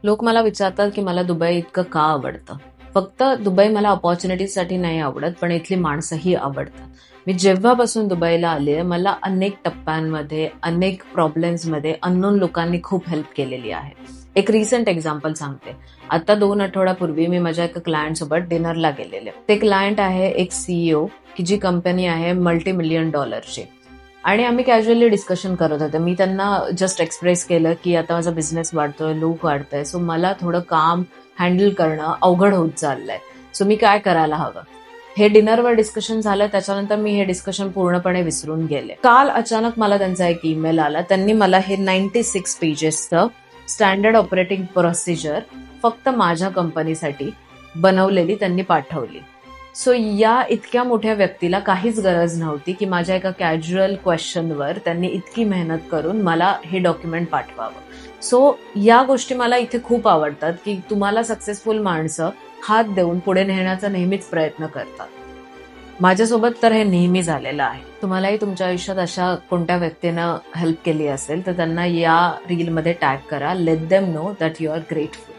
लोक मला विचारतात की मला दुबई इतकं का आवडतं. फक्त दुबई मला अपॉर्च्युनिटीसाठी नाही आवडत, पण इथली माणसंही आवडतात. मी जेव्हापासून दुबईला आले मला अनेक टप्प्यांमध्ये, अनेक प्रॉब्लेम्समध्ये अननोन लोकांनी खूप हेल्प केलेली आहे. एक रिसेंट एक्झाम्पल सांगते. आता 2 आठवड्यापूर्वी मी माझ्या एका क्लायंट सोबत डिनरला गेलेले. ते क्लायंट आहे एक सीईओ की जी कंपनी आहे $multi-million आणि आम्ही कॅज्युअली डिस्कशन करत होते. मी त्यांना जस्ट एक्सप्रेस केलं की आता माझा बिझनेस वाढतोय, लोक वाढतंय, सो मला थोडं काम हँडल करणं अवघड होत चाललंय. सो मी काय करायला हवं. हे डिनरवर डिस्कशन झालं, त्याच्यानंतर मी हे डिस्कशन पूर्णपणे विसरून गेले. काल अचानक मला त्यांचा एक ईमेल आला. त्यांनी मला हे 96 पेजेसचं स्टँडर्ड ऑपरेटिंग प्रोसिजर फक्त माझ्या कंपनीसाठी बनवलेली त्यांनी पाठवली. सो या इतक्या मोठ्या व्यक्तीला काहीच गरज नव्हती की माझ्या एका कॅज्युअल क्वेश्चनवर त्यांनी इतकी मेहनत करून मला हे डॉक्युमेंट पाठवावं. सो या गोष्टी मला इथे खूप आवडतात की तुम्हाला सक्सेसफुल माणसं हात देऊन पुढे नेण्याचा नेहमीच प्रयत्न करतात. माझ्यासोबत तर हे नेहमी झालेलं आहे. तुम्हालाही तुमच्या आयुष्यात अशा कोणत्या व्यक्तीनं हेल्प केली असेल तर त्यांना या रीलमध्ये टॅग करा. Let them know that you are grateful.